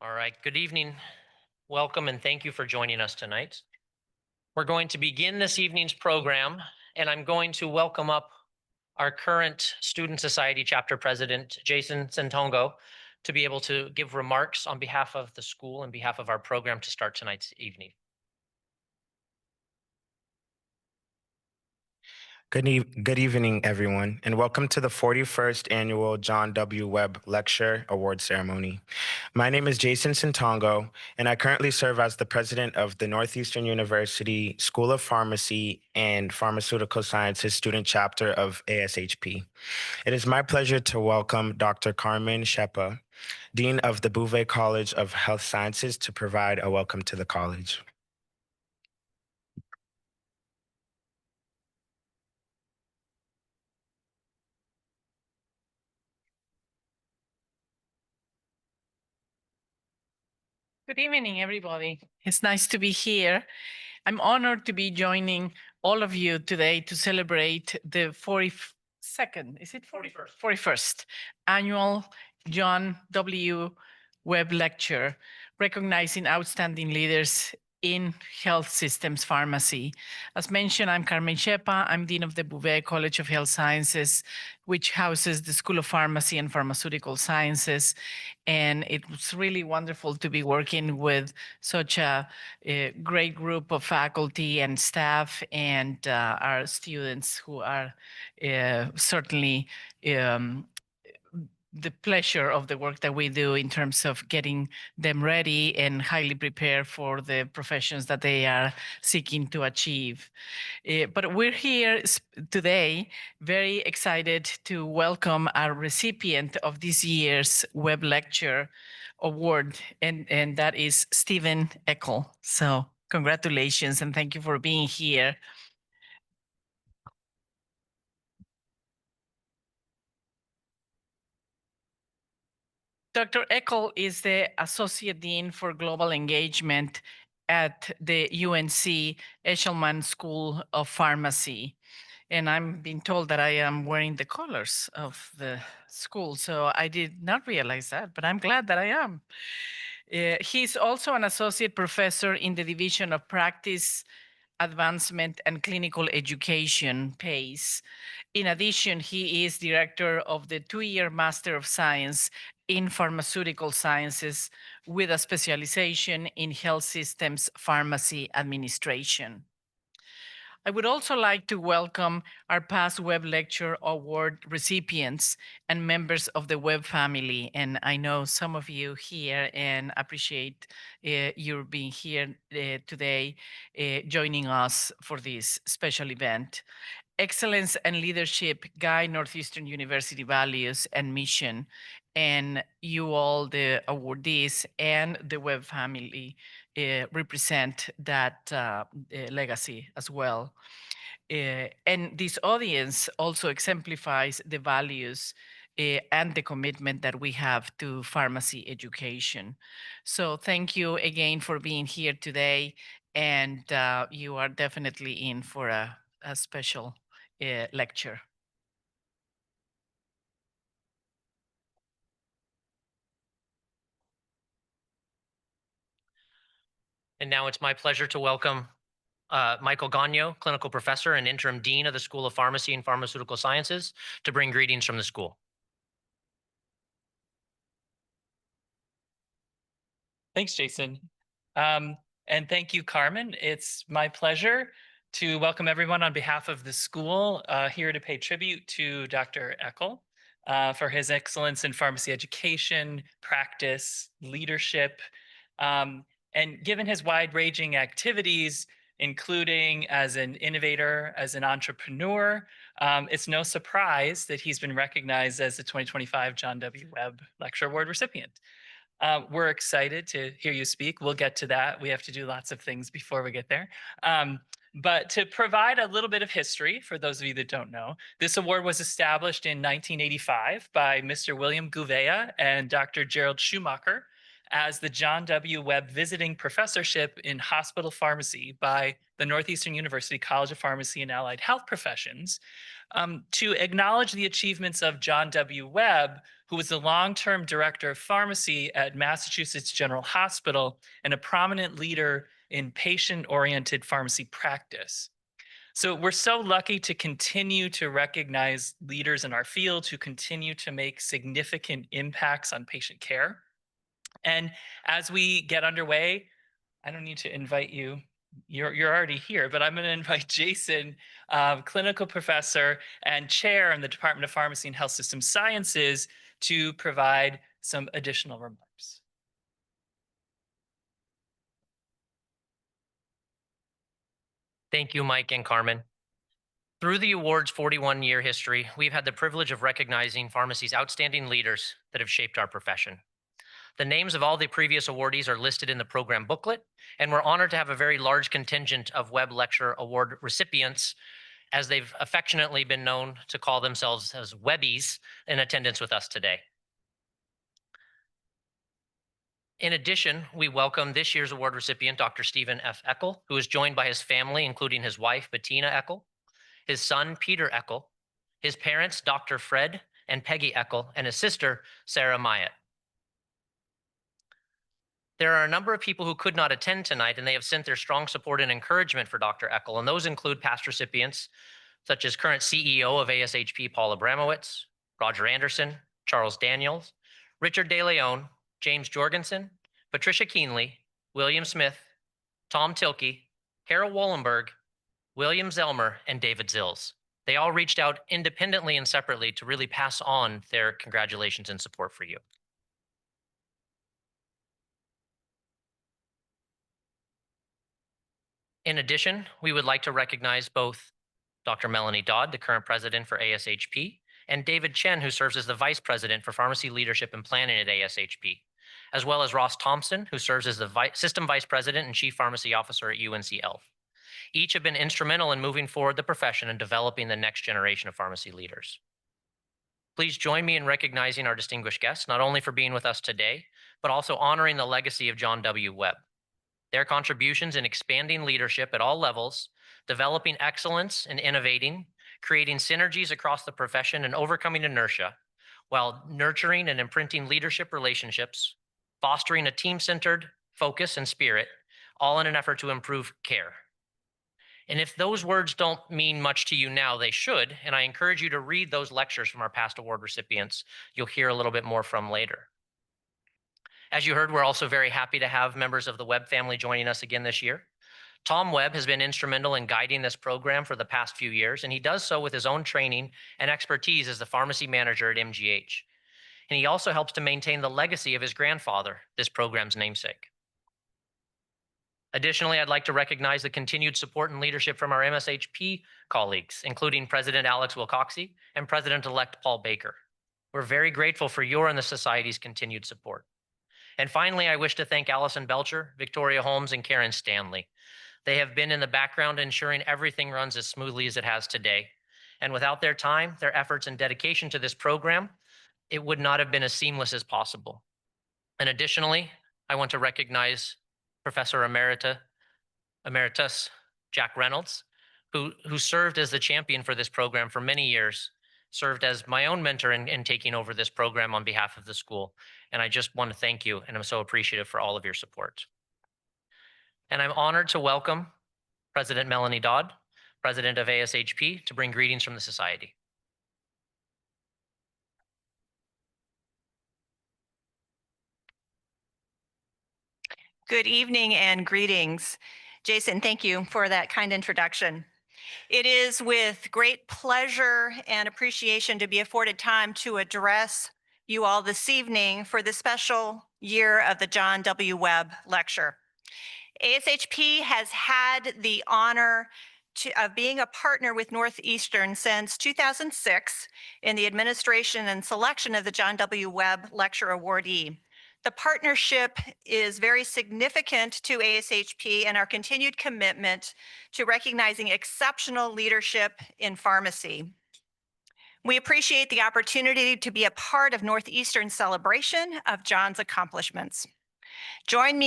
All right, good evening. Welcome and thank you for joining us tonight. We're going to begin this evening's program, and I'm going to welcome up our current Student Society Chapter President, Jason Santongo, to be able to give remarks on behalf of the school and behalf of our program to start tonight's evening. Good evening, everyone, and welcome to the 41st Annual John W. Webb Lecture Award Ceremony. My name is Jason Santongo, and I currently serve as the president of the Northeastern University School of Pharmacy and Pharmaceutical Sciences Student Chapter of ASHP. It is my pleasure to welcome Dr. Carmen Shepa, Dean of the Bouvé College of Health Sciences, to provide a welcome to the college. Good evening, everybody. It's nice to be here. I'm honored to be joining all of you today to celebrate the 42nd, is it 41st? 41st Annual John W. Webb Lecture, recognizing outstanding leaders in health systems pharmacy. As mentioned, I'm Carmen Shepa. I'm Dean of the Bouvé College of Health Sciences, which houses the School of Pharmacy and Pharmaceutical Sciences. And it was really wonderful to be working with such a great group of faculty and staff and our students who are certainly the pleasure of the work that we do in terms of getting them ready and highly prepared for the professions that they are seeking to achieve. But we're here today very excited to welcome our recipient of this year's Webb Lecture Award, and that is Stephen Eckel. So congratulations and thank you for being here. Dr. Eckel is the Associate Dean for Global Engagement at the UNC Eshelman School of Pharmacy. And I'm being told that I am wearing the colors of the school. So I did not realize that, but I'm glad that I am. He's also an associate professor in the Division of Practice, Advancement, and Clinical Education, PACE. In addition, he is director of the 2-year Master of Science in Pharmaceutical Sciences with a specialization in Health Systems Pharmacy Administration. I would also like to welcome our past Webb Lecture Award recipients and members of the Webb family. And I know some of you here and appreciate your being here today, joining us for this special event. Excellence and Leadership Guide Northeastern University Values and Mission, and you all, the awardees and the Webb family, represent that legacy as well. And this audience also exemplifies the values and the commitment that we have to pharmacy education. So thank you again for being here today, and you are definitely in for a special lecture. And now it's my pleasure to welcome Michael Gagno, clinical professor and interim dean of the School of Pharmacy and Pharmaceutical Sciences, to bring greetings from the school. Thanks, Jason. And thank you, Carmen. It's my pleasure to welcome everyone on behalf of the school here to pay tribute to Dr. Eckel for his excellence in pharmacy education, practice, leadership, and given his wide-ranging activities, including as an innovator, as an entrepreneur, it's no surprise that he's been recognized as the 2025 John W. Webb Lecture Award recipient. We're excited to hear you speak. We'll get to that. We have to do lots of things before we get there. But to provide a little bit of history for those of you that don't know, this award was established in 1985 by Mr. William Gouveia and Dr. Gerald Schumacher as the John W. Webb Visiting Professorship in Hospital Pharmacy by the Northeastern University College of Pharmacy and Allied Health Professions, to acknowledge the achievements of John W. Webb, who was the long-term director of pharmacy at Massachusetts General Hospital and a prominent leader in patient-oriented pharmacy practice. So we're so lucky to continue to recognize leaders in our field who continue to make significant impacts on patient care. And as we get underway, I don't need to invite you. You're already here, but I'm going to invite Jason, clinical professor and chair in the Department of Pharmacy and Health System Sciences, to provide some additional remarks. Thank you, Mike and Carmen. Through the award's 41-year history, we've had the privilege of recognizing pharmacy's outstanding leaders that have shaped our profession. The names of all the previous awardees are listed in the program booklet, and we're honored to have a very large contingent of Webb Lecture Award recipients, as they've affectionately been known to call themselves as Webbies, in attendance with us today. In addition, we welcome this year's award recipient, Dr. Stephen F. Eckel, who is joined by his family, including his wife, Bettina Eckel, his son, Peter Eckel, his parents, Dr. Fred and Peggy Eckel, and his sister, Sarah Myatt. There are a number of people who could not attend tonight, and they have sent their strong support and encouragement for Dr. Eckel, and those include past recipients such as current CEO of ASHP, Paul Abramowitz, Roger Anderson, Charles Daniels, Richard De Leon, James Jorgensen, Patricia Keenley, William Smith, Tom Tilkey, Carol Wallenberg, William Zelmer, and David Zills. They all reached out independently and separately to really pass on their congratulations and support for you. In addition, we would like to recognize both Dr. Melanie Dodd, the current president for ASHP, and David Chen, who serves as the vice president for pharmacy leadership and planning at ASHP, as well as Ross Thompson, who serves as the system vice president and chief pharmacy officer at UNC ELF. Each have been instrumental in moving forward the profession and developing the next generation of pharmacy leaders. Please join me in recognizing our distinguished guests, not only for being with us today, but also honoring the legacy of John W. Webb. Their contributions in expanding leadership at all levels, developing excellence and innovating, creating synergies across the profession and overcoming inertia, while nurturing and imprinting leadership relationships, fostering a team-centered focus and spirit, all in an effort to improve care. And if those words don't mean much to you now, they should, and I encourage you to read those lectures from our past award recipients you'll hear a little bit more from later. As you heard, we're also very happy to have members of the Webb family joining us again this year. Tom Webb has been instrumental in guiding this program for the past few years, and he does so with his own training and expertise as the pharmacy manager at MGH. And he also helps to maintain the legacy of his grandfather, this program's namesake. Additionally, I'd like to recognize the continued support and leadership from our MSHP colleagues, including President Alex Wilcoxy and President-elect Paul Baker. We're very grateful for your and the Society's continued support. And finally, I wish to thank Allison Belcher, Victoria Holmes, and Karen Stanley. They have been in the background ensuring everything runs as smoothly as it has today. And without their time, their efforts, and dedication to this program, it would not have been as seamless as possible. And additionally, I want to recognize Professor Emeritus Jack Reynolds, who served as the champion for this program for many years, served as my own mentor in taking over this program on behalf of the school. And I just want to thank you, and I'm so appreciative for all of your support. And I'm honored to welcome President Melanie Dodd, President of ASHP, to bring greetings from the Society. Good evening and greetings. Jason, thank you for that kind introduction. It is with great pleasure and appreciation to be afforded time to address you all this evening for the special year of the John W. Webb Lecture. ASHP has had the honor of being a partner with Northeastern since 2006 in the administration and selection of the John W. Webb Lecture Awardee. The partnership is very significant to ASHP and our continued commitment to recognizing exceptional leadership in pharmacy. We appreciate the opportunity to be a part of Northeastern's celebration of John's accomplishments. Joining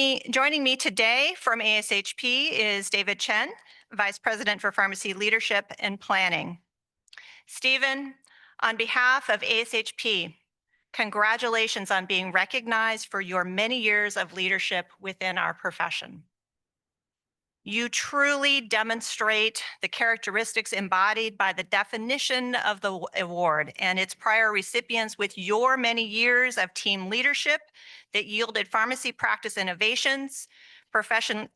me today from ASHP is David Chen, Vice President for Pharmacy Leadership and Planning. Stephen, on behalf of ASHP, congratulations on being recognized for your many years of leadership within our profession. You truly demonstrate the characteristics embodied by the definition of the award and its prior recipients with your many years of team leadership that yielded pharmacy practice innovations, profession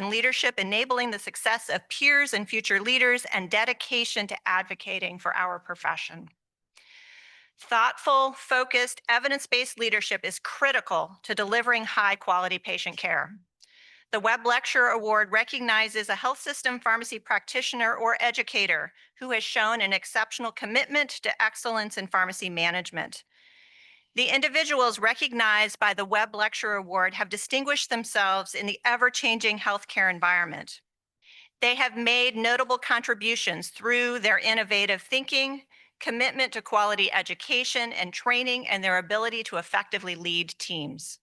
leadership, enabling the success of peers and future leaders, and dedication to advocating for our profession. Thoughtful, focused, evidence-based leadership is critical to delivering high-quality patient care. The Webb Lecture Award recognizes a health system pharmacy practitioner or educator who has shown an exceptional commitment to excellence in pharmacy management. The individuals recognized by the Webb Lecture Award have distinguished themselves in the ever-changing healthcare environment. They have made notable contributions through their innovative thinking, commitment to quality education and training, and their ability to effectively lead teams.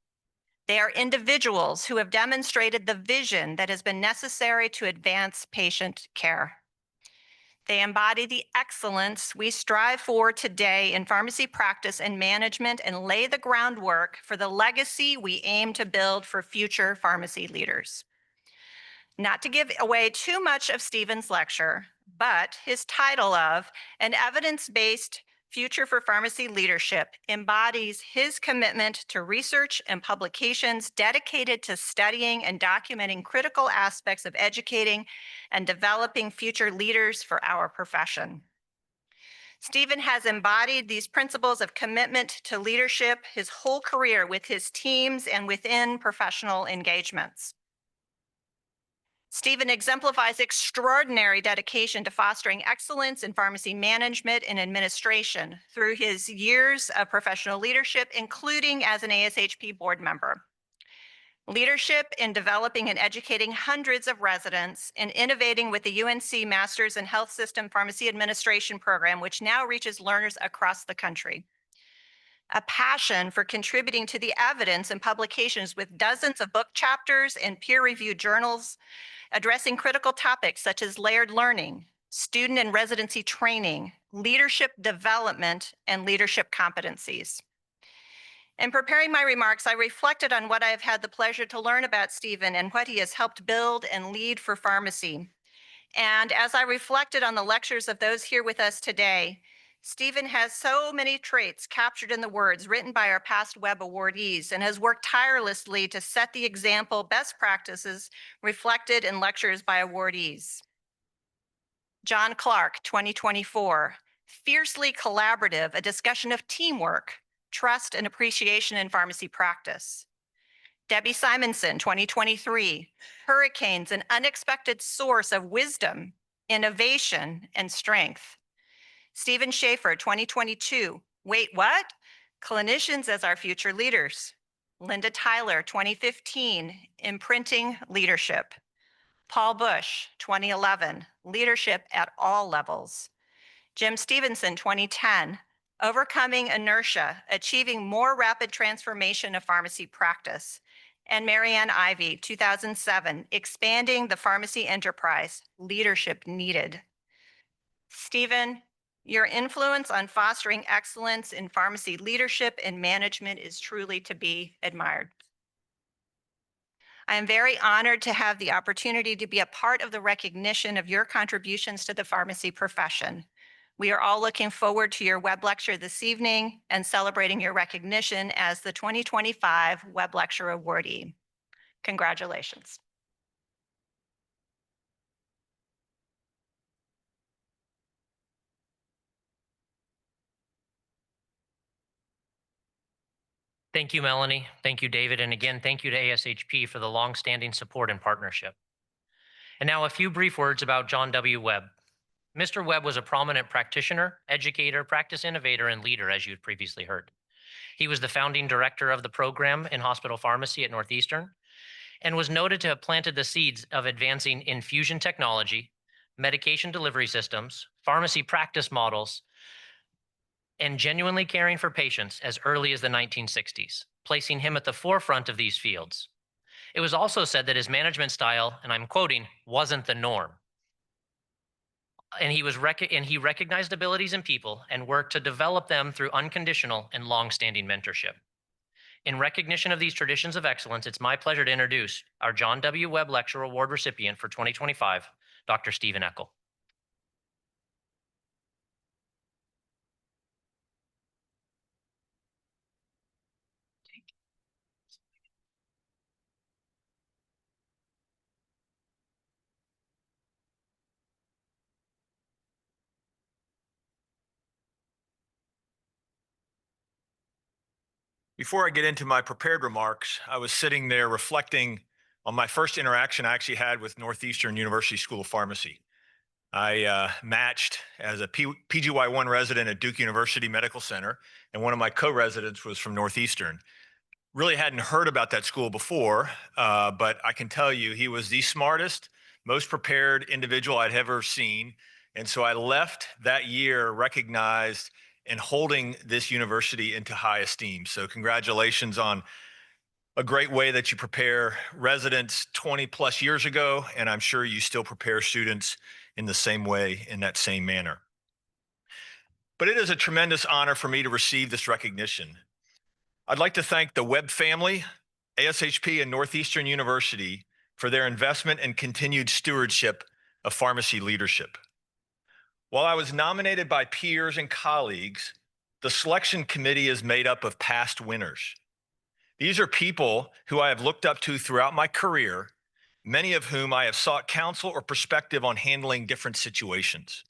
They are individuals who have demonstrated the vision that has been necessary to advance patient care. They embody the excellence we strive for today in pharmacy practice and management and lay the groundwork for the legacy we aim to build for future pharmacy leaders. Not to give away too much of Stephen's lecture, but his title of An Evidence-Based Future for Pharmacy Leadership embodies his commitment to research and publications dedicated to studying and documenting critical aspects of educating and developing future leaders for our profession. Stephen has embodied these principles of commitment to leadership his whole career with his teams and within professional engagements. Stephen exemplifies extraordinary dedication to fostering excellence in pharmacy management and administration through his years of professional leadership, including as an ASHP board member. Leadership in developing and educating hundreds of residents and innovating with the UNC Masters in Health System Pharmacy Administration program, which now reaches learners across the country. A passion for contributing to the evidence and publications with dozens of book chapters and peer-reviewed journals, addressing critical topics such as layered learning, student and residency training, leadership development, and leadership competencies. In preparing my remarks, I reflected on what I have had the pleasure to learn about Stephen and what he has helped build and lead for pharmacy. And as I reflected on the lectures of those here with us today, Stephen has so many traits captured in the words written by our past Webb awardees and has worked tirelessly to set the example best practices reflected in lectures by awardees. John Clark, 2024, fiercely collaborative, a discussion of teamwork, trust, and appreciation in pharmacy practice. Debbie Simonson, 2023, hurricanes, an unexpected source of wisdom, innovation, and strength. Stephen Schaefer, 2022, wait, what? Clinicians as our future leaders. Linda Tyler, 2015, imprinting leadership. Paul Bush, 2011, leadership at all levels. Jim Stevenson, 2010, overcoming inertia, achieving more rapid transformation of pharmacy practice. And Marianne Ivey, 2007, expanding the pharmacy enterprise, leadership needed. Stephen, your influence on fostering excellence in pharmacy leadership and management is truly to be admired. I am very honored to have the opportunity to be a part of the recognition of your contributions to the pharmacy profession. We are all looking forward to your Webb Lecture this evening and celebrating your recognition as the 2025 Webb Lecture Awardee. Congratulations. Thank you, Melanie. Thank you, David. And again, thank you to ASHP for the longstanding support and partnership. And now a few brief words about John W. Webb. Mr. Webb was a prominent practitioner, educator, practice innovator, and leader, as you had previously heard. He was the founding director of the program in hospital pharmacy at Northeastern and was noted to have planted the seeds of advancing infusion technology, medication delivery systems, pharmacy practice models, and genuinely caring for patients as early as the 1960s, placing him at the forefront of these fields. It was also said that his management style, and I'm quoting, wasn't the norm. And he recognized abilities in people and worked to develop them through unconditional and long-standing mentorship. In recognition of these traditions of excellence, it's my pleasure to introduce our John W. Webb Lecture Award recipient for 2025, Dr. Stephen Eckel. Before I get into my prepared remarks, I was sitting there reflecting on my first interaction I actually had with Northeastern University School of Pharmacy. I matched as a PGY1 resident at Duke University Medical Center, and one of my co-residents was from Northeastern. Really hadn't heard about that school before, but I can tell you he was the smartest, most prepared individual I'd ever seen. And so I left that year recognized and holding this university into high esteem. So congratulations on a great way that you prepare residents 20 plus years ago, and I'm sure you still prepare students in the same way, in that same manner. But it is a tremendous honor for me to receive this recognition. I'd like to thank the Webb family, ASHP, and Northeastern University for their investment and continued stewardship of pharmacy leadership. While I was nominated by peers and colleagues, the selection committee is made up of past winners. These are people who I have looked up to throughout my career, many of whom I have sought counsel or perspective on handling different situations.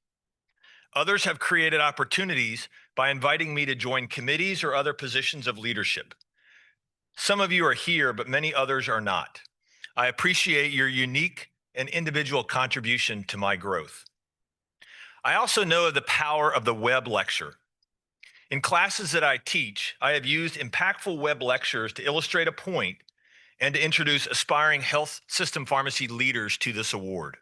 Others have created opportunities by inviting me to join committees or other positions of leadership. Some of you are here, but many others are not. I appreciate your unique and individual contribution to my growth. I also know of the power of the Webb Lecture. In classes that I teach, I have used impactful Webb lectures to illustrate a point and to introduce aspiring health system pharmacy leaders to this award.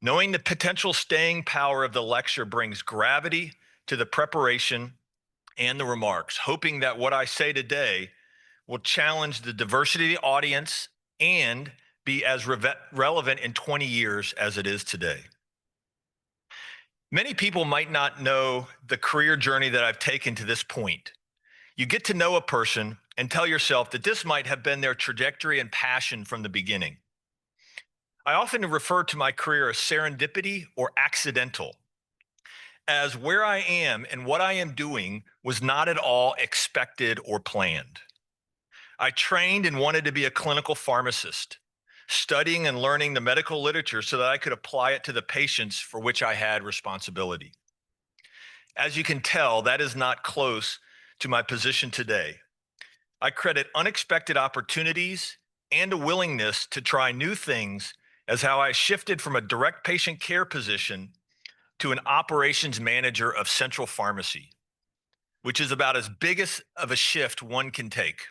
Knowing the potential staying power of the lecture brings gravity to the preparation and the remarks, hoping that what I say today will challenge the diversity of the audience and be as relevant in 20 years as it is today. Many people might not know the career journey that I've taken to this point. You get to know a person and tell yourself that this might have been their trajectory and passion from the beginning. I often refer to my career as serendipity or accidental, as where I am and what I am doing was not at all expected or planned. I trained and wanted to be a clinical pharmacist, studying and learning the medical literature so that I could apply it to the patients for which I had responsibility. As you can tell, that is not close to my position today. I credit unexpected opportunities and a willingness to try new things as how I shifted from a direct patient care position to an operations manager of central pharmacy, which is about as big of a shift one can take.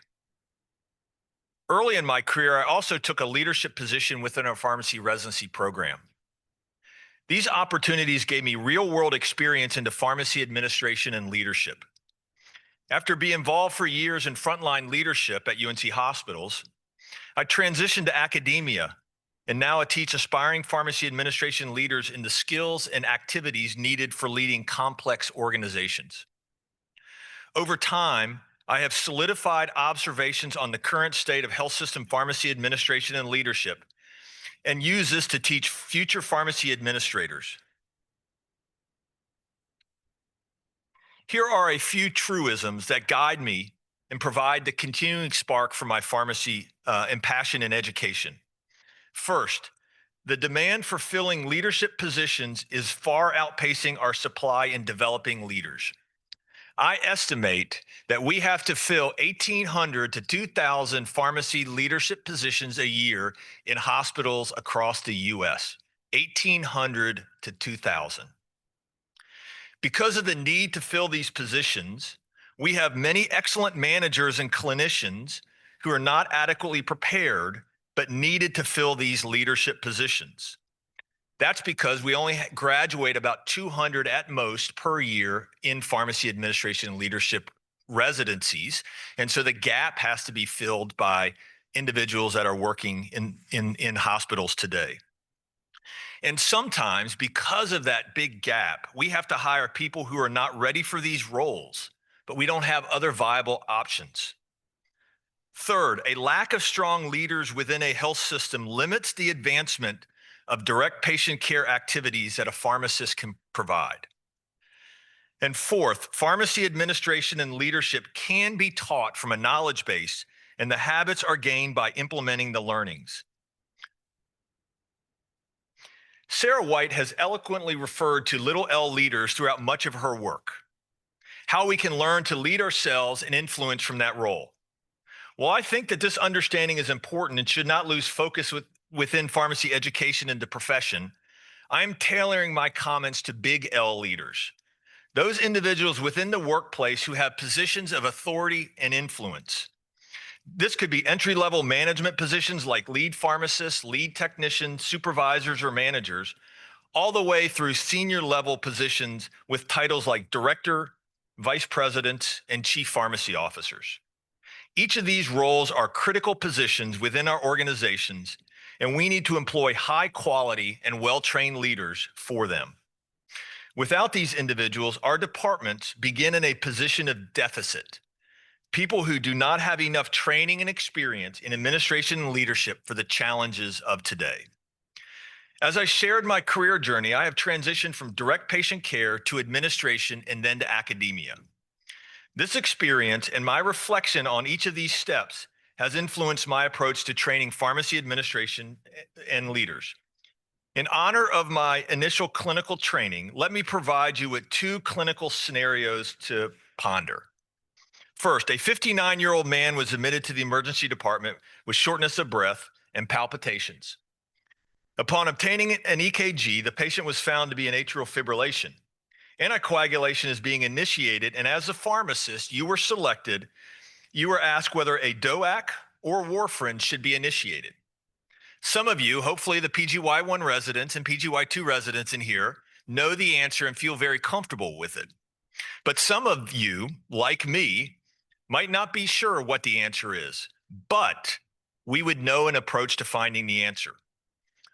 Early in my career, I also took a leadership position within our pharmacy residency program. These opportunities gave me real-world experience into pharmacy administration and leadership. After being involved for years in frontline leadership at UNC hospitals, I transitioned to academia, and now I teach aspiring pharmacy administration leaders in the skills and activities needed for leading complex organizations. Over time, I have solidified observations on the current state of health system pharmacy administration and leadership, and use this to teach future pharmacy administrators. Here are a few truisms that guide me and provide the continuing spark for my pharmacy and passion in education. First, the demand for filling leadership positions is far outpacing our supply in developing leaders. I estimate that we have to fill 1,800 to 2,000 pharmacy leadership positions a year in hospitals across the US, 1,800 to 2,000. Because of the need to fill these positions, we have many excellent managers and clinicians who are not adequately prepared, but needed to fill these leadership positions. That's because we only graduate about 200 at most per year in pharmacy administration and leadership residencies. And so the gap has to be filled by individuals that are working in hospitals today. And sometimes, because of that big gap, we have to hire people who are not ready for these roles, but we don't have other viable options. Third, a lack of strong leaders within a health system limits the advancement of direct patient care activities that a pharmacist can provide. And fourth, pharmacy administration and leadership can be taught from a knowledge base, and the habits are gained by implementing the learnings. Sarah White has eloquently referred to little L leaders throughout much of her work, how we can learn to lead ourselves and influence from that role. Well, I think that this understanding is important and should not lose focus within pharmacy education and the profession. I'm tailoring my comments to big L leaders, those individuals within the workplace who have positions of authority and influence. This could be entry-level management positions like lead pharmacists, lead technicians, supervisors, or managers, all the way through senior level positions with titles like director, vice president, and chief pharmacy officers. Each of these roles are critical positions within our organizations, and we need to employ high quality and well-trained leaders for them. Without these individuals, our departments begin in a position of deficit. People who do not have enough training and experience in administration and leadership for the challenges of today. As I shared my career journey, I have transitioned from direct patient care to administration and then to academia. This experience and my reflection on each of these steps has influenced my approach to training pharmacy administration and leaders. In honor of my initial clinical training, let me provide you with two clinical scenarios to ponder. First, a 59-year-old man was admitted to the emergency department with shortness of breath and palpitations. Upon obtaining an EKG, the patient was found to be in atrial fibrillation. Anticoagulation is being initiated, and as a pharmacist, you were asked whether a DOAC or warfarin should be initiated. Some of you, hopefully the PGY1 residents and PGY2 residents in here, know the answer and feel very comfortable with it. But some of you, like me, might not be sure what the answer is, but we would know an approach to finding the answer.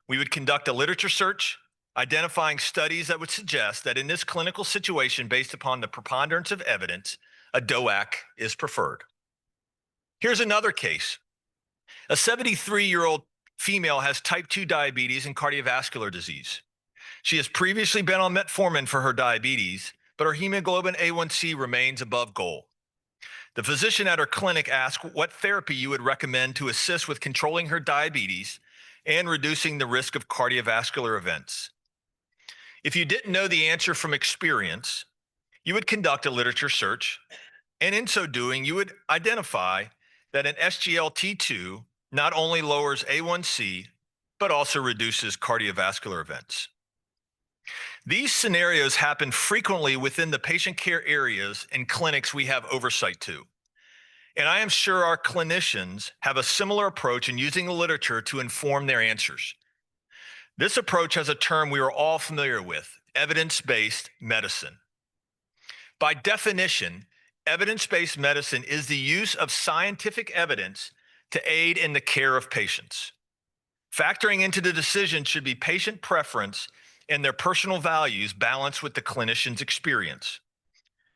We would conduct a literature search, identifying studies that would suggest that in this clinical situation, based upon the preponderance of evidence, a DOAC is preferred. Here's another case. A 73-year-old female has type 2 diabetes and cardiovascular disease. She has previously been on metformin for her diabetes, but her hemoglobin A1C remains above goal. The physician at her clinic asked what therapy you would recommend to assist with controlling her diabetes and reducing the risk of cardiovascular events. If you didn't know the answer from experience, you would conduct a literature search, and in so doing, you would identify that an SGLT2 not only lowers A1C, but also reduces cardiovascular events. These scenarios happen frequently within the patient care areas and clinics we have oversight to. And I am sure our clinicians have a similar approach in using the literature to inform their answers. This approach has a term we are all familiar with, evidence-based medicine. By definition, evidence-based medicine is the use of scientific evidence to aid in the care of patients. Factoring into the decision should be patient preference and their personal values balanced with the clinician's experience.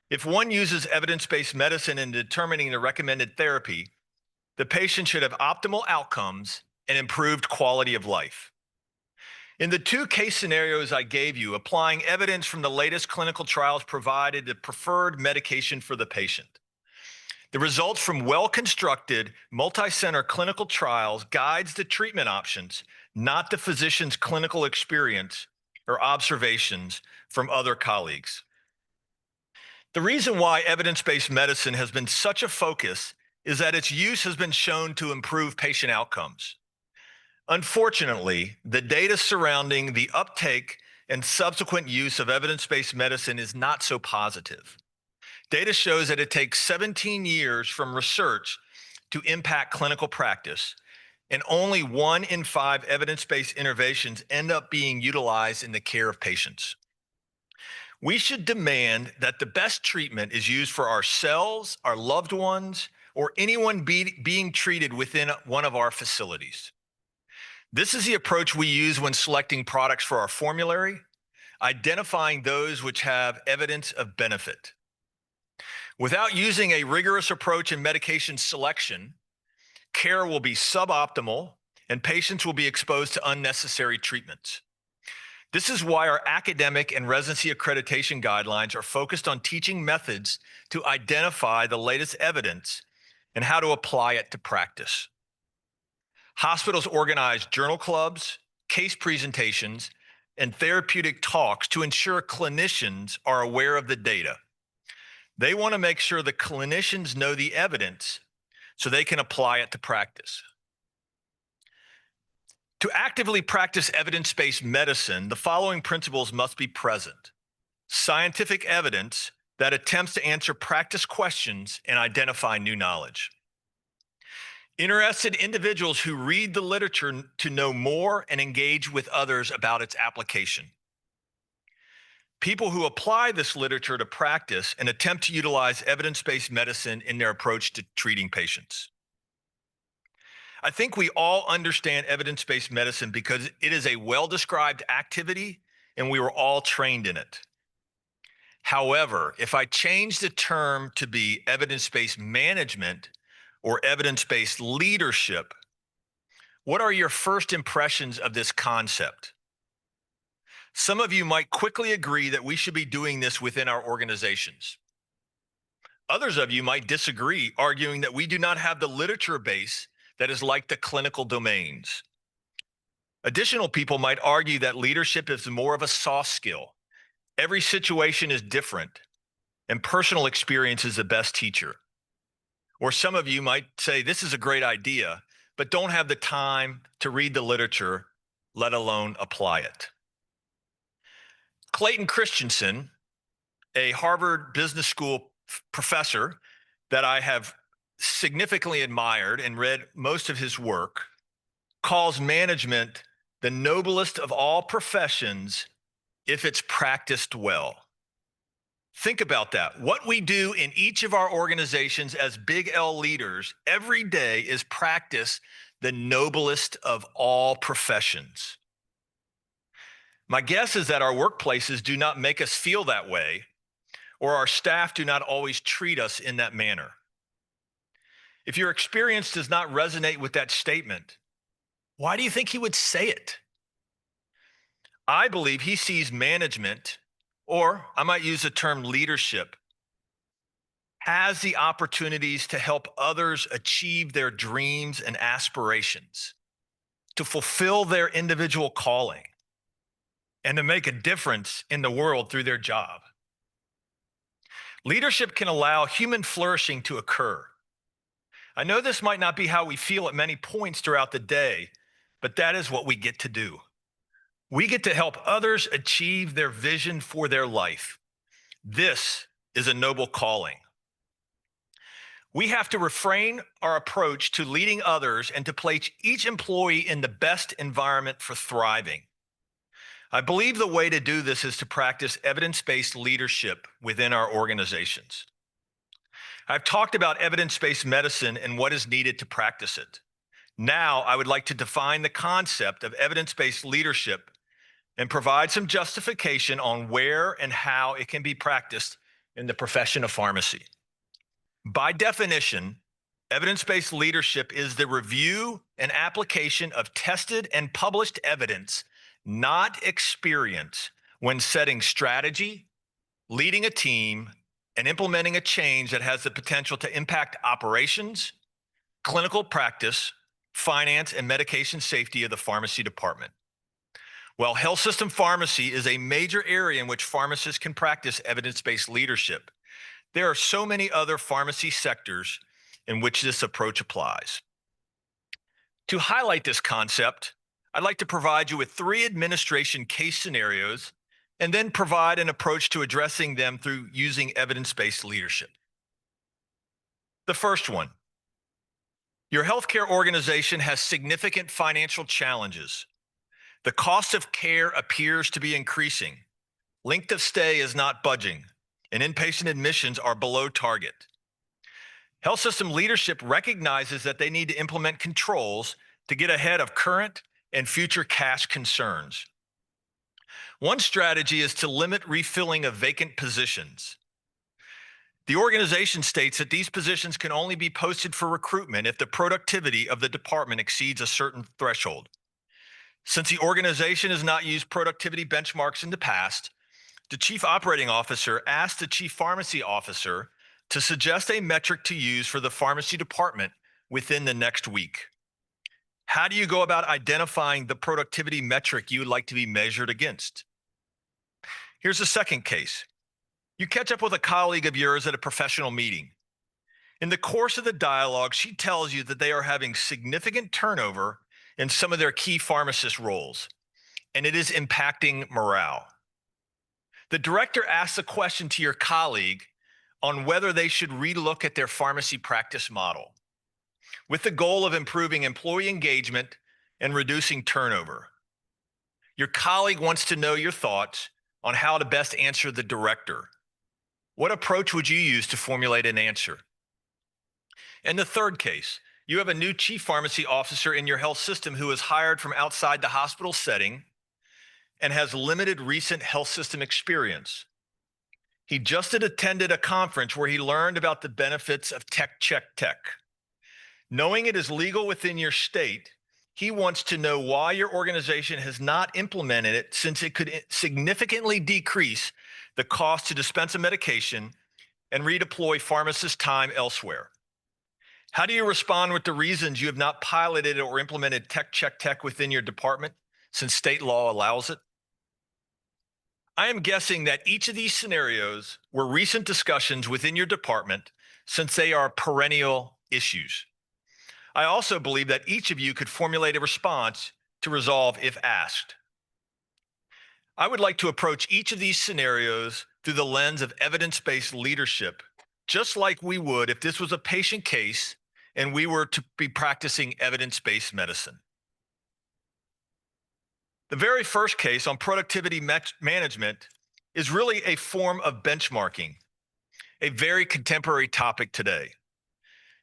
If one uses evidence-based medicine in determining the recommended therapy, the patient should have optimal outcomes and improved quality of life. In the two case scenarios I gave you, applying evidence from the latest clinical trials provided the preferred medication for the patient. The results from well-constructed, multi-center clinical trials guides the treatment options, not the physician's clinical experience or observations from other colleagues. The reason why evidence-based medicine has been such a focus is that its use has been shown to improve patient outcomes. Unfortunately, the data surrounding the uptake and subsequent use of evidence-based medicine is not so positive. Data shows that it takes 17 years from research to impact clinical practice, and only 1 in 5 evidence-based interventions end up being utilized in the care of patients. We should demand that the best treatment is used for ourselves, our loved ones, or anyone being treated within one of our facilities. This is the approach we use when selecting products for our formulary, identifying those which have evidence of benefit. Without using a rigorous approach in medication selection, care will be suboptimal and patients will be exposed to unnecessary treatments. This is why our academic and residency accreditation guidelines are focused on teaching methods to identify the latest evidence and how to apply it to practice. Hospitals organize journal clubs, case presentations, and therapeutic talks to ensure clinicians are aware of the data. They want to make sure the clinicians know the evidence so they can apply it to practice. To actively practice evidence-based medicine, the following principles must be present. Scientific evidence that attempts to answer practice questions and identify new knowledge. Interested individuals who read the literature to know more and engage with others about its application. People who apply this literature to practice and attempt to utilize evidence-based medicine in their approach to treating patients. I think we all understand evidence-based medicine because it is a well-described activity and we were all trained in it. However, if I change the term to be evidence-based management or evidence-based leadership, what are your first impressions of this concept? Some of you might quickly agree that we should be doing this within our organizations. Others of you might disagree, arguing that we do not have the literature base that is like the clinical domains. Additional people might argue that leadership is more of a soft skill. Every situation is different, and personal experience is the best teacher. Or some of you might say, this is a great idea, but don't have the time to read the literature, let alone apply it. Clayton Christensen, a Harvard Business School professor that I have significantly admired and read most of his work, calls management the noblest of all professions if it's practiced well. Think about that. What we do in each of our organizations as big L leaders every day is practice the noblest of all professions. My guess is that our workplaces do not make us feel that way, or our staff do not always treat us in that manner. If your experience does not resonate with that statement, why do you think he would say it? I believe he sees management, or I might use the term leadership, has the opportunities to help others achieve their dreams and aspirations, to fulfill their individual calling, and to make a difference in the world through their job. Leadership can allow human flourishing to occur. I know this might not be how we feel at many points throughout the day, but that is what we get to do. We get to help others achieve their vision for their life. This is a noble calling. We have to refrain our approach to leading others and to place each employee in the best environment for thriving. I believe the way to do this is to practice evidence-based leadership within our organizations. I've talked about evidence-based medicine and what is needed to practice it. Now, I would like to define the concept of evidence-based leadership and provide some justification on where and how it can be practiced in the profession of pharmacy. By definition, evidence-based leadership is the review and application of tested and published evidence, not experience, when setting strategy, leading a team, and implementing a change that has the potential to impact operations, clinical practice, finance, and medication safety of the pharmacy department. While health system pharmacy is a major area in which pharmacists can practice evidence-based leadership, there are so many other pharmacy sectors in which this approach applies. To highlight this concept, I'd like to provide you with 3 administration case scenarios and then provide an approach to addressing them through using evidence-based leadership. The first one, Your healthcare organization has significant financial challenges. The cost of care appears to be increasing. Length of stay is not budging, and inpatient admissions are below target. Health system leadership recognizes that they need to implement controls to get ahead of current and future cash concerns. One strategy is to limit refilling of vacant positions. The organization states that these positions can only be posted for recruitment if the productivity of the department exceeds a certain threshold. Since the organization has not used productivity benchmarks in the past, the Chief Operating Officer asked the Chief Pharmacy Officer to suggest a metric to use for the pharmacy department within the next week. How do you go about identifying the productivity metric you would like to be measured against? Here's a second case. You catch up with a colleague of yours at a professional meeting. In the course of the dialogue, she tells you that they are having significant turnover in some of their key pharmacist roles, and it is impacting morale. The director asks a question to your colleague on whether they should relook at their pharmacy practice model with the goal of improving employee engagement and reducing turnover. Your colleague wants to know your thoughts on how to best answer the director. What approach would you use to formulate an answer? In the third case, you have a new chief pharmacy officer in your health system who is hired from outside the hospital setting and has limited recent health system experience. He just attended a conference where he learned about the benefits of Check Tech. Knowing it is legal within your state, he wants to know why your organization has not implemented it, since it could significantly decrease the cost to dispense a medication and redeploy pharmacist time elsewhere. How do you respond with the reasons you have not piloted or implemented Check Tech within your department, since state law allows it? I am guessing that each of these scenarios were recent discussions within your department, since they are perennial issues. I also believe that each of you could formulate a response to resolve if asked. I would like to approach each of these scenarios through the lens of evidence-based leadership, just like we would if this was a patient case and we were to be practicing evidence-based medicine. The very first case on productivity management is really a form of benchmarking, a very contemporary topic today.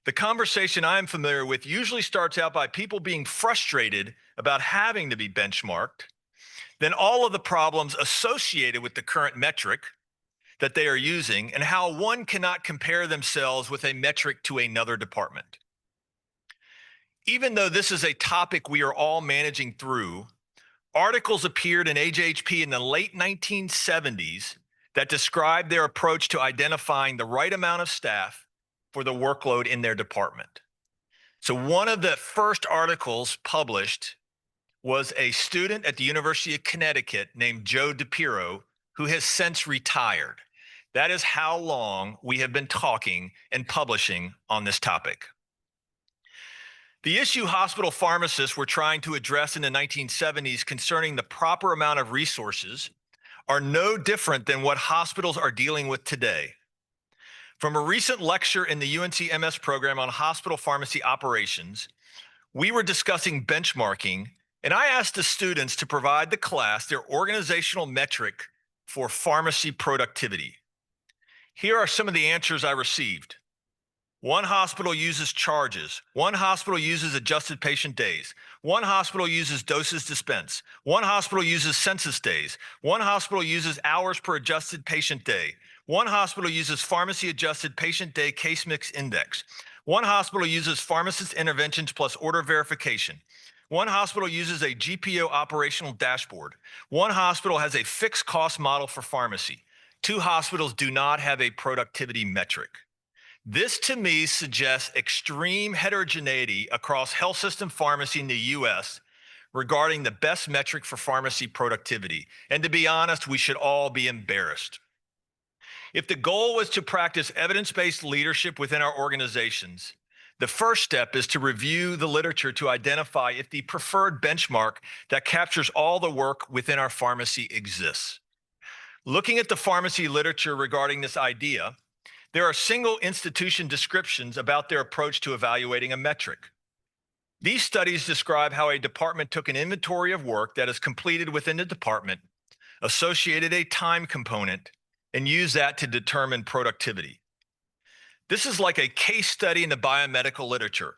The conversation I'm familiar with usually starts out by people being frustrated about having to be benchmarked, then all of the problems associated with the current metric that they are using, and how one cannot compare themselves with a metric to another department. Even though this is a topic we are all managing through, articles appeared in ASHP in the late 1970s that described their approach to identifying the right amount of staff for the workload in their department. So one of the first articles published was a student at the University of Connecticut named Joe DiPiero, who has since retired. That is how long we have been talking and publishing on this topic. The issue hospital pharmacists were trying to address in the 1970s concerning the proper amount of resources are no different than what hospitals are dealing with today. From a recent lecture in the UNC MS program on hospital pharmacy operations, we were discussing benchmarking, and I asked the students to provide the class their organizational metric for pharmacy productivity. Here are some of the answers I received. One hospital uses charges. One hospital uses adjusted patient days. One hospital uses doses dispensed. One hospital uses census days. One hospital uses hours per adjusted patient day. One hospital uses pharmacy adjusted patient day case mix index. One hospital uses pharmacist interventions plus order verification. One hospital uses a GPO operational dashboard. One hospital has a fixed cost model for pharmacy. Two hospitals do not have a productivity metric. This to me suggests extreme heterogeneity across health system pharmacy in the US regarding the best metric for pharmacy productivity. And to be honest, we should all be embarrassed. If the goal was to practice evidence-based leadership within our organizations, the first step is to review the literature to identify if the preferred benchmark that captures all the work within our pharmacy exists. Looking at the pharmacy literature regarding this idea, there are single institution descriptions about their approach to evaluating a metric. These studies describe how a department took an inventory of work that is completed within the department, associated a time component, and used that to determine productivity. This is like a case study in the biomedical literature,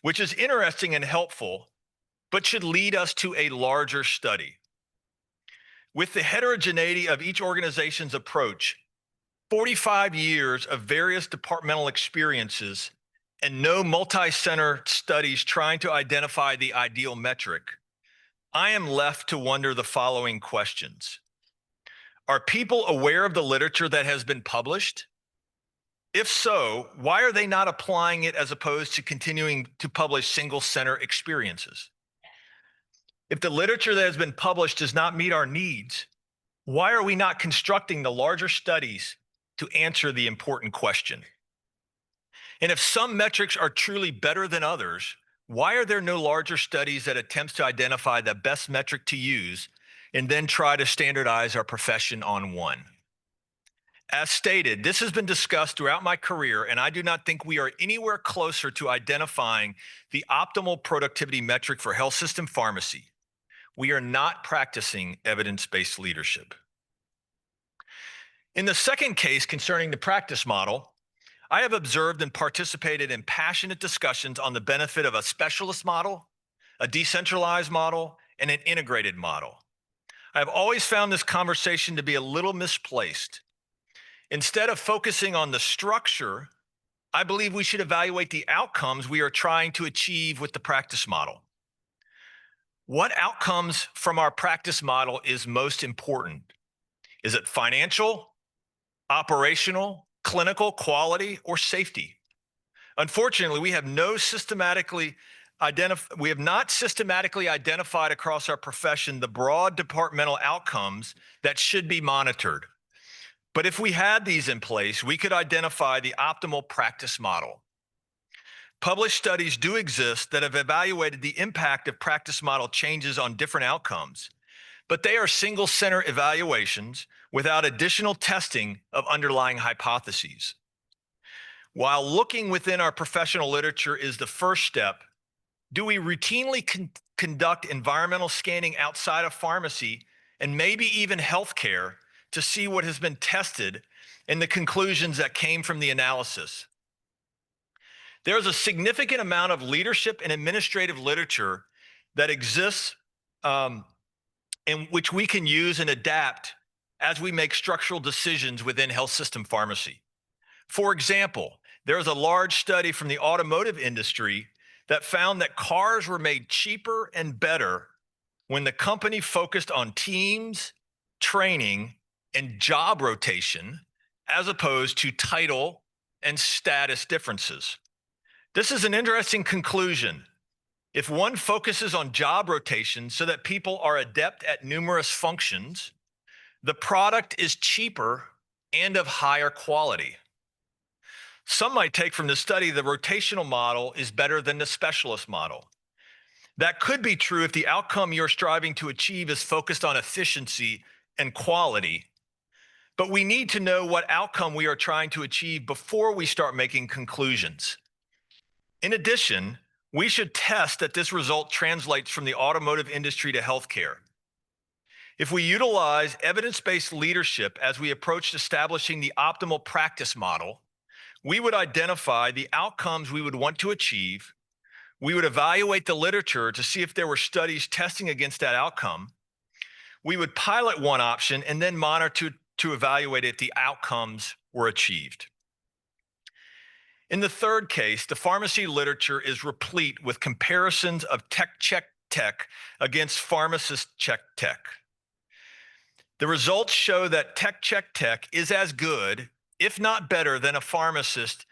which is interesting and helpful, but should lead us to a larger study. With the heterogeneity of each organization's approach, 45 years of various departmental experiences, and no multi-center studies trying to identify the ideal metric, I am left to wonder the following questions. Are people aware of the literature that has been published? If so, why are they not applying it as opposed to continuing to publish single center experiences? If the literature that has been published does not meet our needs, why are we not constructing the larger studies to answer the important question? And if some metrics are truly better than others, why are there no larger studies that attempts to identify the best metric to use and then try to standardize our profession on one? As stated, this has been discussed throughout my career, and I do not think we are anywhere closer to identifying the optimal productivity metric for health system pharmacy. We are not practicing evidence-based leadership. In the second case concerning the practice model, I have observed and participated in passionate discussions on the benefit of a specialist model, a decentralized model, and an integrated model. I have always found this conversation to be a little misplaced. Instead of focusing on the structure, I believe we should evaluate the outcomes we are trying to achieve with the practice model. What outcomes from our practice model is most important? Is it financial, operational, clinical, quality, or safety? Unfortunately, we have not systematically identified across our profession the broad departmental outcomes that should be monitored. But if we had these in place, we could identify the optimal practice model. Published studies do exist that have evaluated the impact of practice model changes on different outcomes, but they are single center evaluations without additional testing of underlying hypotheses. While looking within our professional literature is the first step, do we routinely conduct environmental scanning outside of pharmacy and maybe even healthcare to see what has been tested and the conclusions that came from the analysis? There is a significant amount of leadership and administrative literature that exists in which we can use and adapt as we make structural decisions within health system pharmacy. For example, there is a large study from the automotive industry that found that cars were made cheaper and better when the company focused on teams, training, and job rotation, as opposed to title and status differences. This is an interesting conclusion. If one focuses on job rotation so that people are adept at numerous functions, the product is cheaper and of higher quality. Some might take from the study the rotational model is better than the specialist model. That could be true if the outcome you're striving to achieve is focused on efficiency and quality. But we need to know what outcome we are trying to achieve before we start making conclusions. In addition, we should test that this result translates from the automotive industry to healthcare. If we utilize evidence-based leadership as we approach establishing the optimal practice model, we would identify the outcomes we would want to achieve. We would evaluate the literature to see if there were studies testing against that outcome. We would pilot one option and then monitor to evaluate if the outcomes were achieved. In the third case, the pharmacy literature is replete with comparisons of tech check tech against pharmacist check tech. The results show that tech check tech is as good, if not better, than a pharmacist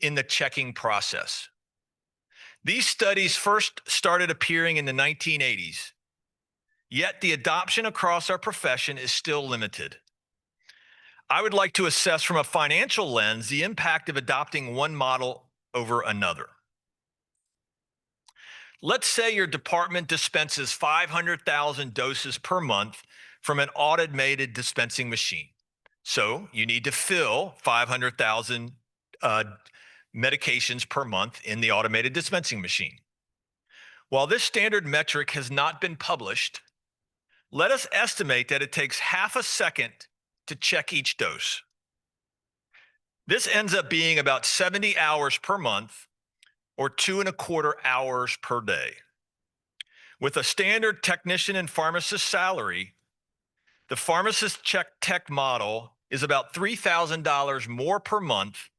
in the checking process. These studies first started appearing in the 1980s, yet the adoption across our profession is still limited. I would like to assess from a financial lens the impact of adopting one model over another. Let's say your department dispenses 500,000 doses per month from an automated dispensing machine. So you need to fill 500,000 medications per month in the automated dispensing machine. While this standard metric has not been published, let us estimate that it takes half a second to check each dose. This ends up being about 70 hours per month or 2.25 hours per day. With a standard technician and pharmacist salary, the pharmacist check tech model is about $3,000 more per month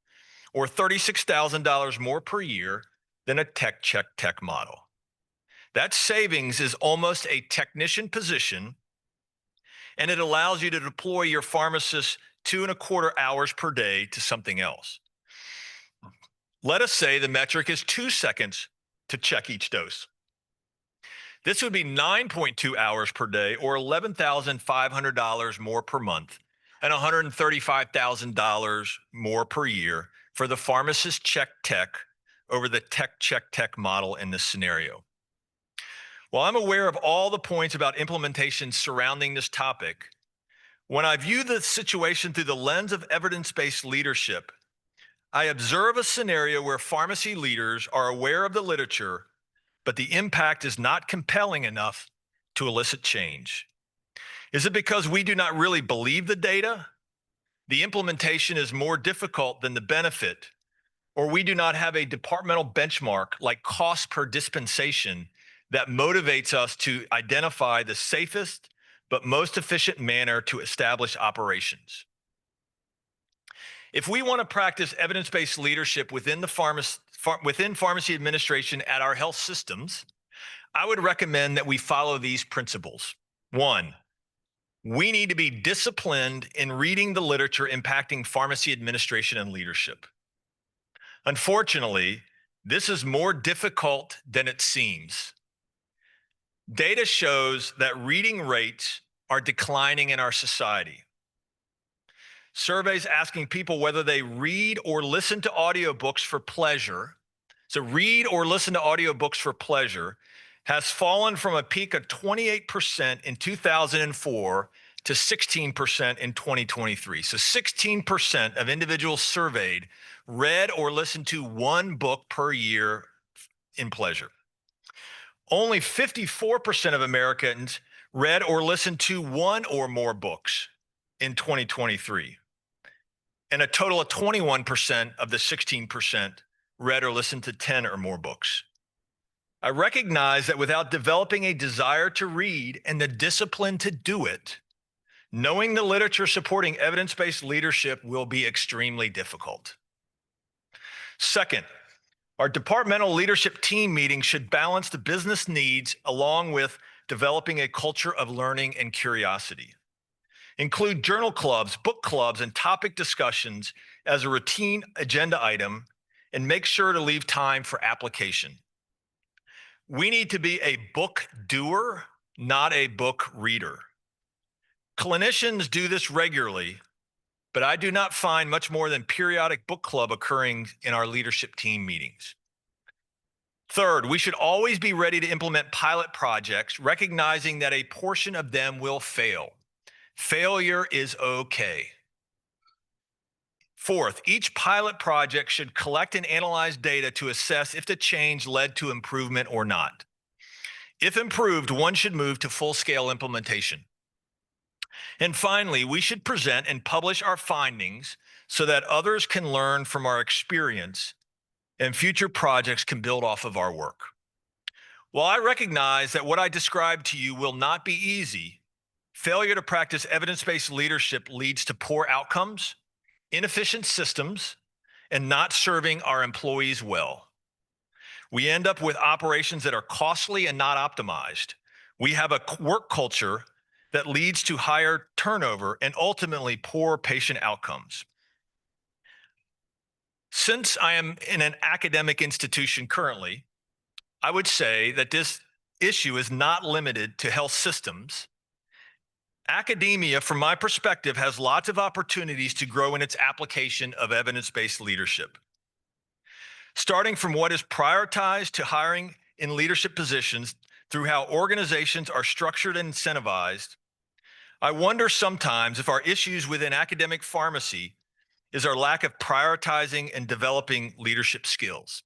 or $36,000 more per year than a tech check tech model. That savings is almost a technician position, and it allows you to deploy your pharmacist 2.25 hours per day to something else. Let us say the metric is 2 seconds to check each dose. This would be 9.2 hours per day or $11,500 more per month and $135,000 more per year for the pharmacist check tech over the tech check tech model in this scenario. While I'm aware of all the points about implementation surrounding this topic, when I view the situation through the lens of evidence-based leadership, I observe a scenario where pharmacy leaders are aware of the literature, but the impact is not compelling enough to elicit change. Is it because we do not really believe the data? The implementation is more difficult than the benefit, or we do not have a departmental benchmark like cost per dispensation that motivates us to identify the safest but most efficient manner to establish operations. If we want to practice evidence-based leadership within pharmacy administration at our health systems, I would recommend that we follow these principles. 1, we need to be disciplined in reading the literature impacting pharmacy administration and leadership. Unfortunately, this is more difficult than it seems. Data shows that reading rates are declining in our society. Surveys asking people whether they read or listen to audiobooks for pleasure, so read or listen to audiobooks for pleasure, has fallen from a peak of 28% in 2004 to 16% in 2023. So 16% of individuals surveyed read or listened to one book per year in pleasure. Only 54% of Americans read or listened to one or more books in 2023. And a total of 21% of the 16% read or listened to 10 or more books. I recognize that without developing a desire to read and the discipline to do it, knowing the literature supporting evidence-based leadership will be extremely difficult. Second, our departmental leadership team meetings should balance the business needs along with developing a culture of learning and curiosity. Include journal clubs, book clubs, and topic discussions as a routine agenda item, and make sure to leave time for application. We need to be a book doer, not a book reader. Clinicians do this regularly, but I do not find much more than periodic book club occurring in our leadership team meetings. Third, we should always be ready to implement pilot projects, recognizing that a portion of them will fail. Failure is okay. Fourth, each pilot project should collect and analyze data to assess if the change led to improvement or not. If improved, one should move to full-scale implementation. And finally, we should present and publish our findings so that others can learn from our experience and future projects can build off of our work. While I recognize that what I described to you will not be easy, failure to practice evidence-based leadership leads to poor outcomes, inefficient systems, and not serving our employees well. We end up with operations that are costly and not optimized. We have a work culture that leads to higher turnover and ultimately poor patient outcomes. Since I am in an academic institution currently, I would say that this issue is not limited to health systems. Academia, from my perspective, has lots of opportunities to grow in its application of evidence-based leadership. Starting from what is prioritized to hiring in leadership positions through how organizations are structured and incentivized, I wonder sometimes if our issues within academic pharmacy is our lack of prioritizing and developing leadership skills.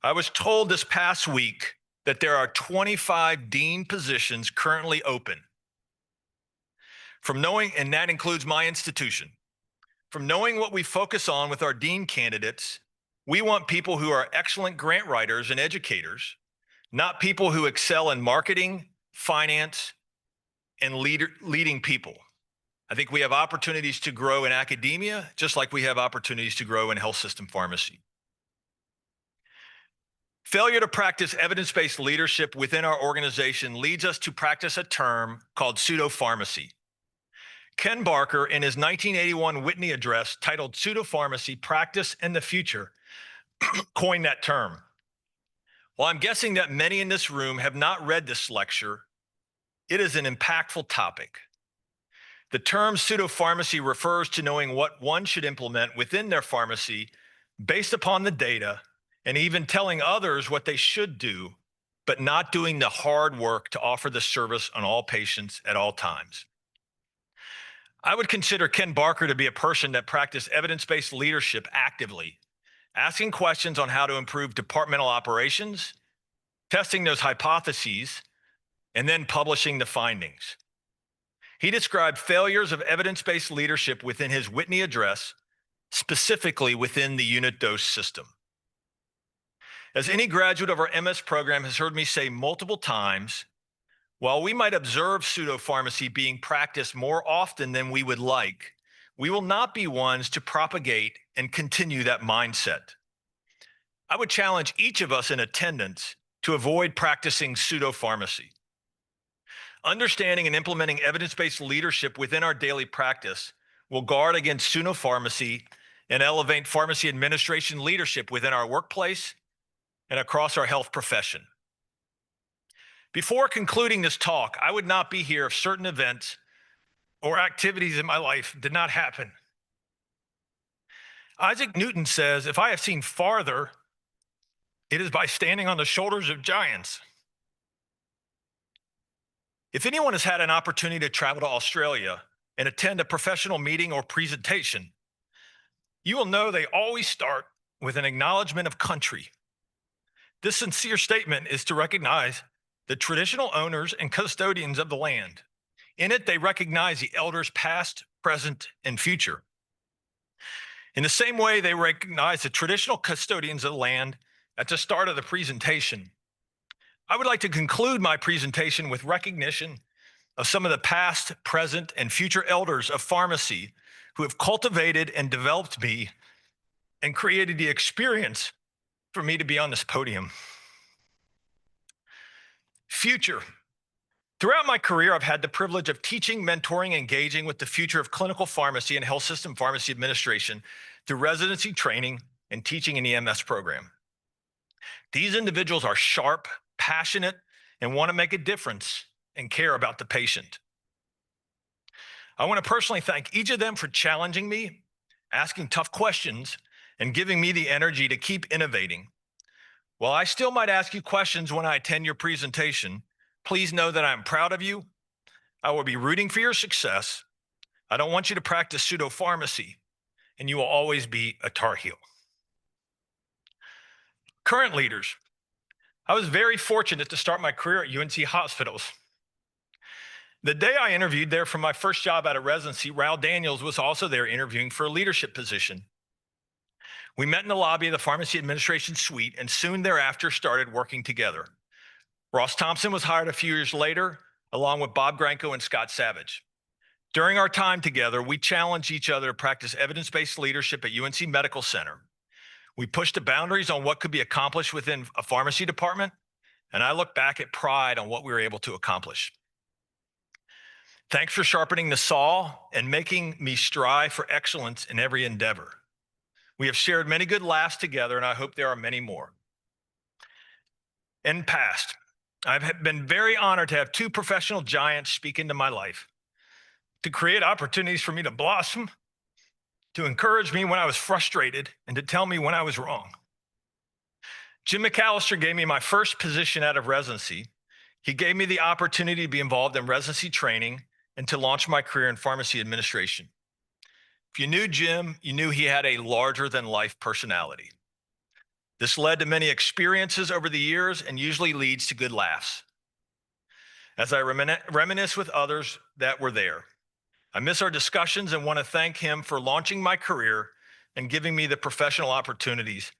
I was told this past week that there are 25 dean positions currently open. From knowing, and that includes my institution, from knowing what we focus on with our dean candidates, we want people who are excellent grant writers and educators, not people who excel in marketing, finance, and leading people. I think we have opportunities to grow in academia, just like we have opportunities to grow in health system pharmacy. Failure to practice evidence-based leadership within our organization leads us to practice a term called pseudo-pharmacy. Ken Barker, in his 1981 Whitney address titled Pseudo-Pharmacy, Practice and the Future, coined that term. While I'm guessing that many in this room have not read this lecture, it is an impactful topic. The term pseudo-pharmacy refers to knowing what one should implement within their pharmacy based upon the data, and even telling others what they should do, but not doing the hard work to offer the service on all patients at all times. I would consider Ken Barker to be a person that practiced evidence-based leadership actively, asking questions on how to improve departmental operations, testing those hypotheses, and then publishing the findings. He described failures of evidence-based leadership within his Whitney address, specifically within the unit dose system. As any graduate of our MS program has heard me say multiple times, while we might observe pseudo-pharmacy being practiced more often than we would like, we will not be ones to propagate and continue that mindset. I would challenge each of us in attendance to avoid practicing pseudo-pharmacy. Understanding and implementing evidence-based leadership within our daily practice will guard against pseudo-pharmacy and elevate pharmacy administration leadership within our workplace and across our health profession. Before concluding this talk, I would not be here if certain events or activities in my life did not happen. Isaac Newton says, "If I have seen farther, it is by standing on the shoulders of giants." If anyone has had an opportunity to travel to Australia and attend a professional meeting or presentation, you will know they always start with an acknowledgement of country. This sincere statement is to recognize the traditional owners and custodians of the land. In it, they recognize the elders past, present, and future. In the same way, they recognize the traditional custodians of the land at the start of the presentation. I would like to conclude my presentation with recognition of some of the past, present, and future elders of pharmacy who have cultivated and developed me and created the experience for me to be on this podium. Future. Throughout my career, I've had the privilege of teaching, mentoring, engaging with the future of clinical pharmacy and health system pharmacy administration through residency training and teaching in the MS program. These individuals are sharp, passionate, and want to make a difference and care about the patient. I want to personally thank each of them for challenging me, asking tough questions, and giving me the energy to keep innovating. While I still might ask you questions when I attend your presentation, please know that I'm proud of you. I will be rooting for your success. I don't want you to practice pseudo-pharmacy, and you will always be a Tar Heel. Current leaders. I was very fortunate to start my career at UNC Hospitals. The day I interviewed there for my first job out of residency, Raul Daniels was also there interviewing for a leadership position. We met in the lobby of the pharmacy administration suite and soon thereafter started working together. Ross Thompson was hired a few years later, along with Bob Granko and Scott Savage. During our time together, we challenged each other to practice evidence-based leadership at UNC Medical Center. We pushed the boundaries on what could be accomplished within a pharmacy department, and I look back at pride on what we were able to accomplish. Thanks for sharpening the saw and making me strive for excellence in every endeavor. We have shared many good laughs together, and I hope there are many more. In past, I've been very honored to have two professional giants speak into my life, to create opportunities for me to blossom, to encourage me when I was frustrated, and to tell me when I was wrong. Jim McAllister gave me my first position out of residency. He gave me the opportunity to be involved in residency training and to launch my career in pharmacy administration. If you knew Jim, you knew he had a larger than life personality. This led to many experiences over the years and usually leads to good laughs. As I reminisce with others that were there, I miss our discussions and want to thank him for launching my career and giving me the professional opportunities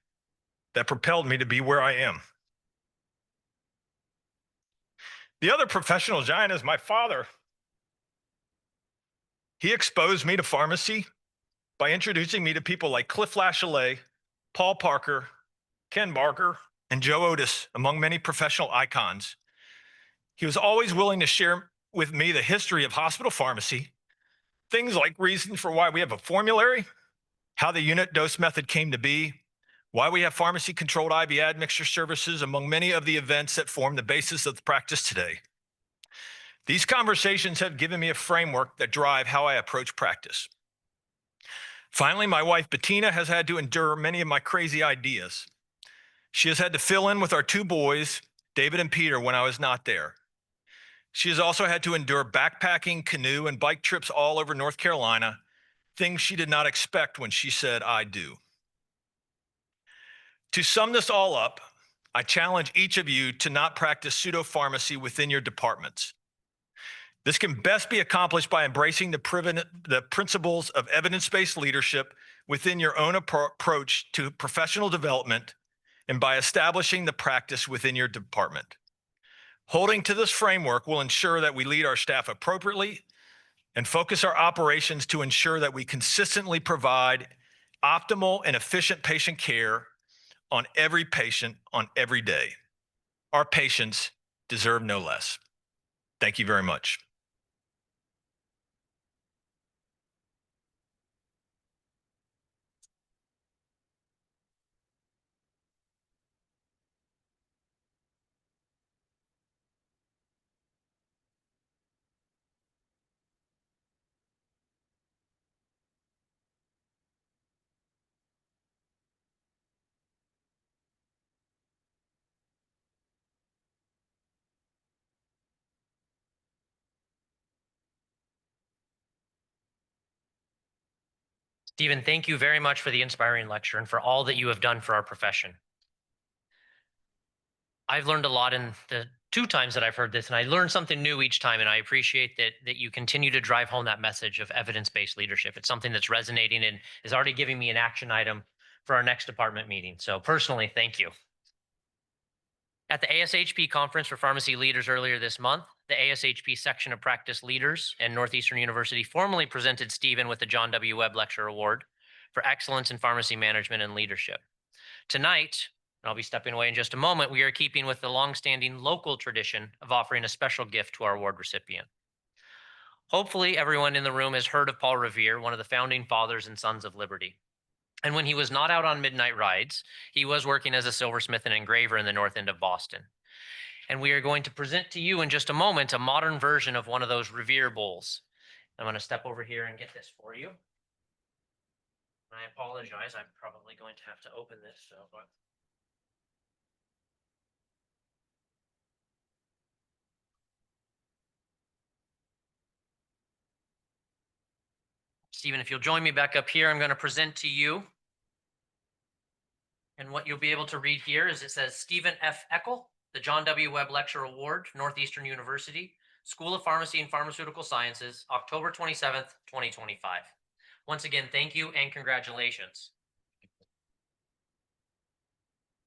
that propelled me to be where I am. The other professional giant is my father. He exposed me to pharmacy by introducing me to people like Cliff Lachelet, Paul Parker, Ken Barker, and Joe Otis, among many professional icons. He was always willing to share with me the history of hospital pharmacy, things like reasons for why we have a formulary, how the unit dose method came to be, why we have pharmacy-controlled IV admixture services, among many of the events that form the basis of the practice today. These conversations have given me a framework that drive how I approach practice. Finally, my wife, Bettina, has had to endure many of my crazy ideas. She has had to fill in with our two boys, David and Peter, when I was not there. She has also had to endure backpacking, canoe, and bike trips all over North Carolina, things she did not expect when she said, "I do." To sum this all up, I challenge each of you to not practice pseudo-pharmacy within your departments. This can best be accomplished by embracing the principles of evidence-based leadership within your own approach to professional development and by establishing the practice within your department. Holding to this framework will ensure that we lead our staff appropriately and focus our operations to ensure that we consistently provide optimal and efficient patient care on every patient on every day. Our patients deserve no less. Thank you very much. Stephen, thank you very much for the inspiring lecture and for all that you have done for our profession. I've learned a lot in the 2 times that I've heard this, and I learned something new each time, and I appreciate that you continue to drive home that message of evidence-based leadership. It's something that's resonating and is already giving me an action item for our next department meeting. So personally, thank you. At the ASHP Conference for Pharmacy Leaders earlier this month, the ASHP Section of Practice Leaders and Northeastern University formally presented Stephen with the John W. Webb Lecture Award for Excellence in Pharmacy Management and Leadership. Tonight, and I'll be stepping away in just a moment, we are keeping with the longstanding local tradition of offering a special gift to our award recipient. Hopefully, everyone in the room has heard of Paul Revere, one of the founding fathers and sons of liberty. And when he was not out on midnight rides, he was working as a silversmith and engraver in the north end of Boston. And we are going to present to you in just a moment a modern version of one of those Revere bowls. I'm going to step over here and get this for you. I apologize, I'm probably going to have to open this. Stephen, if you'll join me back up here, I'm going to present to you. And what you'll be able to read here is it says Stephen F. Eckel, the John W. Webb Lecture Award, Northeastern University, School of Pharmacy and Pharmaceutical Sciences, October 27th, 2025. Once again, thank you and congratulations.